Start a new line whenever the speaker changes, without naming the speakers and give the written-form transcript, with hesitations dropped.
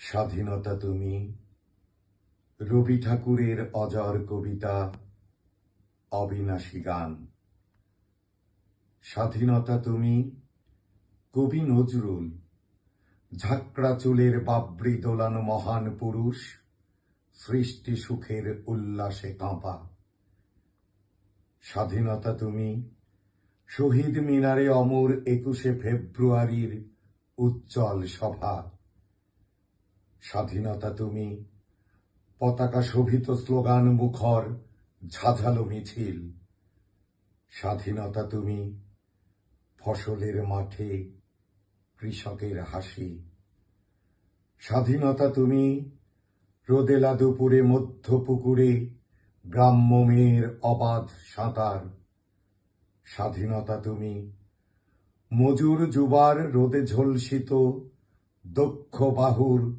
স্বাধীনতা তুমি, রবি ঠাকুরের অজর কবিতা, অবিনাশী গান। স্বাধীনতা তুমি, কবি নজরুল, ঝাঁকড়া চুলের বাবরি দোলানো মহান পুরুষ, সৃষ্টি সুখের উল্লাসে কাঁপা। স্বাধীনতা তুমি, শহীদ মিনারে অমর 21শে ফেব্রুয়ারির উজ্জ্বল সভা। স্বাধীনতা তুমি, পতাকা শোভিত স্লোগান মুখর ঝাঝালো মিছিল। স্বাধীনতা তুমি, ফসলের মাঠে কৃষকের হাসি। স্বাধীনতা তুমি, রোদেলা দুপুরে মধ্য পুকুরে গ্রাম্য মেয়ের অবাধ সাঁতার। স্বাধীনতা তুমি, মজুর যুবার রোদে ঝলসিত দক্ষ বাহুর